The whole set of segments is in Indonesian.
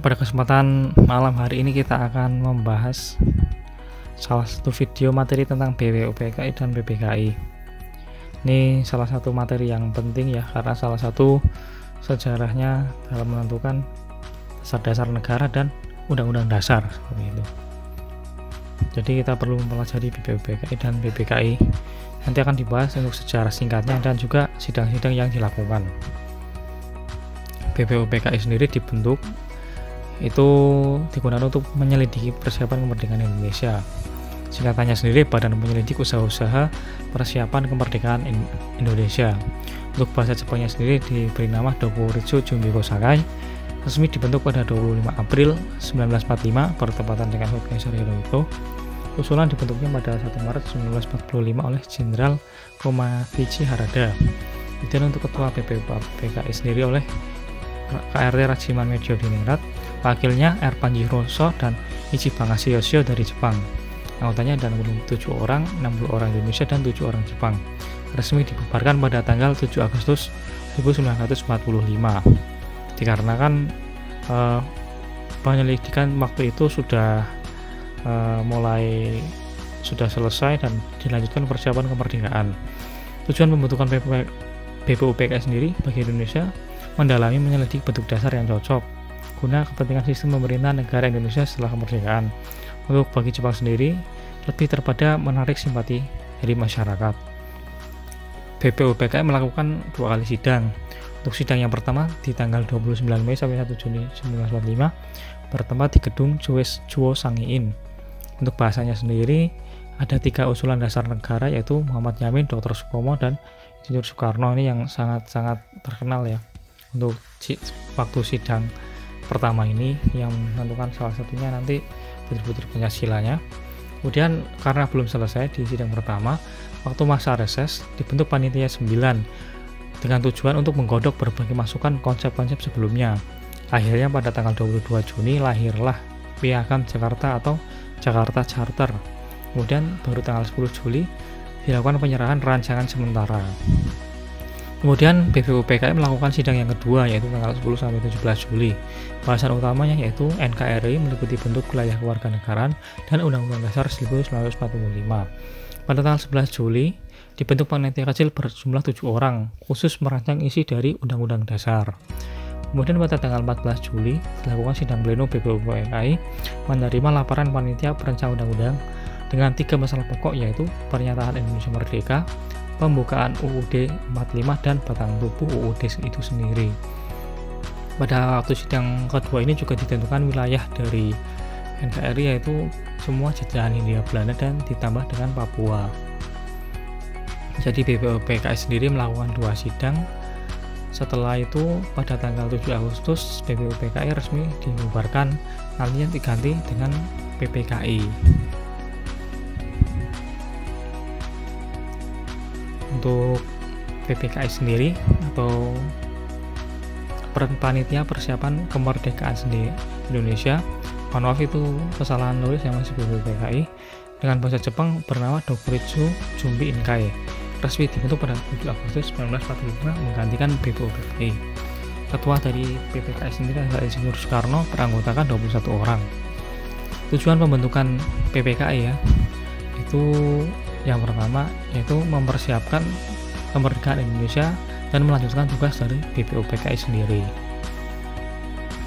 pada kesempatan malam hari ini kita akan membahas salah satu video materi tentang BWUPKI dan PPKI. Ini salah satu materi yang penting ya, karena salah satu sejarahnya dalam menentukan dasar-dasar negara dan undang-undang dasar seperti itu. Jadi kita perlu mempelajari BWUPKI dan PPKI. Nanti akan dibahas untuk sejarah singkatnya dan juga sidang-sidang yang dilakukan. BWUPKI sendiri dibentuk itu digunakan untuk menyelidiki persiapan kemerdekaan Indonesia. Singkatannya sendiri Badan Penyelidik Usaha-usaha Persiapan Kemerdekaan Indonesia. Untuk bahasa Jepangnya sendiri diberi nama Dokuritsu Jumbiko Sakai. Resmi dibentuk pada 25 April 1945 bertepatan dengan HUT Kaisar Hirohito. Usulan dibentuknya pada 1 Maret 1945 oleh Jenderal Komakichi Harada. Kemudian untuk Ketua BWUPKI sendiri oleh KRT Rajiman Medio Diningrat, wakilnya R. Panjiroso dan Ichibagashi Yoshio dari Jepang. Anggotanya ada 7 orang, 60 orang Indonesia dan 7 orang Jepang. Resmi dibubarkan pada tanggal 7 Agustus 1945. Dikarenakan penyelidikan waktu itu sudah sudah selesai dan dilanjutkan persiapan kemerdekaan. Tujuan pembentukan BWUPKI sendiri bagi Indonesia mendalami menyelidiki bentuk dasar yang cocok guna kepentingan sistem pemerintahan negara Indonesia setelah kemerdekaan. Untuk bagi Jepang sendiri lebih terpada menarik simpati dari masyarakat. BWUPKI melakukan 2 kali sidang. Untuk sidang yang pertama di tanggal 29 Mei sampai 1 Juni 1945 bertempat di gedung Chuo Sangiin. Untuk bahasanya sendiri ada 3 usulan dasar negara, yaitu Muhammad Yamin, Dr. Supomo, dan Insinyur Soekarno. Ini yang sangat-sangat terkenal ya. Untuk waktu sidang pertama ini yang menentukan salah satunya nanti butir-butir Pancasilanya. Kemudian karena belum selesai di sidang pertama, waktu masa reses dibentuk panitia 9 dengan tujuan untuk menggodok berbagai masukan konsep-konsep sebelumnya. Akhirnya pada tanggal 22 Juni lahirlah Piagam Jakarta atau Jakarta Charter. Kemudian baru tanggal 10 Juli dilakukan penyerahan rancangan sementara. Kemudian BWUPKI melakukan sidang yang kedua, yaitu tanggal 10 sampai 17 Juli. Bahasan utamanya yaitu NKRI meliputi bentuk wilayah kewarganegaraan dan Undang-Undang Dasar 1945. Pada tanggal 11 Juli dibentuk panitia kecil berjumlah 7 orang khusus merancang isi dari Undang-Undang Dasar. Kemudian pada tanggal 14 Juli dilakukan sidang pleno BWUPKI menerima laporan panitia perancang undang-undang dengan 3 masalah pokok, yaitu pernyataan Indonesia Merdeka, pembukaan UUD 45 dan batang tubuh UUD itu sendiri. Pada waktu sidang kedua ini juga ditentukan wilayah dari NKRI, yaitu semua jajahan Hindia Belanda dan ditambah dengan Papua. Jadi BWUPKI sendiri melakukan 2 sidang. Setelah itu pada tanggal 7 Agustus BWUPKI resmi dibubarkan, nantinya diganti dengan PPKI. Untuk PPKI sendiri atau panitia persiapan kemerdekaan sendiri Indonesia, maaf itu kesalahan nulis yang masih BWUPKI, dengan bahasa Jepang bernama Dokuritsu Jumbi Inkai. Resmi dibentuk pada 7 Agustus 1945 menggantikan BWUPKI. Ketua dari PPKI sendiri adalah Insinyur Soekarno, beranggotakan 21 orang. Tujuan pembentukan PPKI ya, itu yang pertama yaitu mempersiapkan kemerdekaan Indonesia dan melanjutkan tugas dari BWUPKI sendiri.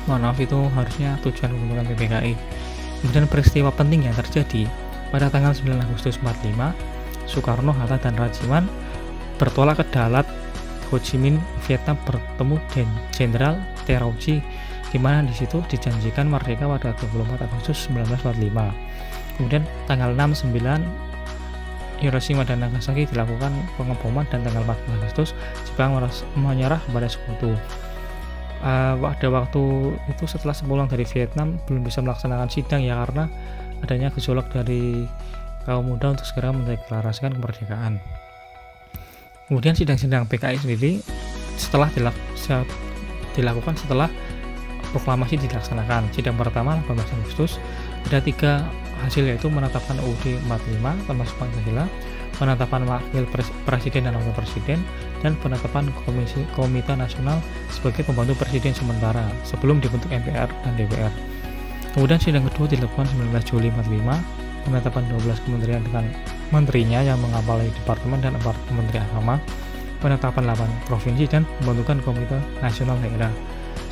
Maaf itu harusnya tujuan pembentukan PPKI. Kemudian peristiwa penting yang terjadi pada tanggal 9 Agustus 45, Soekarno, Hatta, dan Rajiman bertolak ke Dalat, Ho Chi Minh, Vietnam, bertemu dengan Jenderal Terauchi, di mana di situ dijanjikan merdeka pada 24 Agustus 1945. Kemudian tanggal 6, 9 Hiroshima dan Nagasaki dilakukan pengeboman, dan tanggal 14 Agustus Jepang menyerah kepada sekutu. Pada waktu itu setelah sepulang dari Vietnam belum bisa melaksanakan sidang ya, karena adanya gejolak dari kaum muda untuk segera mendeklarasikan kemerdekaan. Kemudian sidang-sidang PKI sendiri setelah dilakukan setelah proklamasi dilaksanakan. Sidang pertama 18 Agustus, ada 3 hasil yaitu menetapkan UUD 45 termasuk Pancasila, penetapan wakil presiden dan wakil presiden, dan penetapan Komite Nasional sebagai pembantu presiden sementara sebelum dibentuk MPR dan DPR. Kemudian sidang kedua dilakukan 19 Juli 45, penetapan 12 kementerian dengan menterinya yang mengawali departemen dan 4 menteri agama, penetapan 8 provinsi, dan pembentukan Komite Nasional Daerah.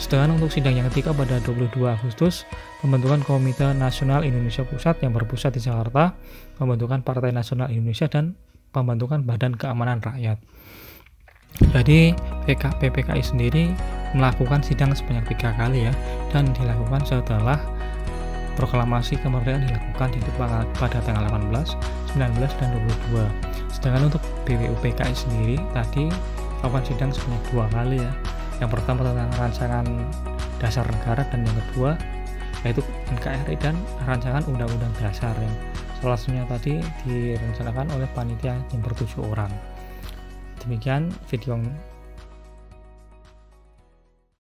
Sedangkan untuk sidang yang ketiga pada 22 Agustus, pembentukan Komite Nasional Indonesia Pusat yang berpusat di Jakarta, pembentukan Partai Nasional Indonesia, dan pembentukan Badan Keamanan Rakyat. Jadi PPKI sendiri melakukan sidang sebanyak 3 kali ya, dan dilakukan setelah proklamasi kemerdekaan dilakukan yaitu pada tanggal 18, 19, dan 22. Sedangkan untuk BPUPKI sendiri tadi melakukan sidang sebanyak 2 kali ya. Yang pertama tentang rancangan dasar negara, dan yang kedua yaitu NKRI dan rancangan undang-undang dasar yang salah satunya tadi direncanakan oleh panitia yang ber7 orang. Demikian video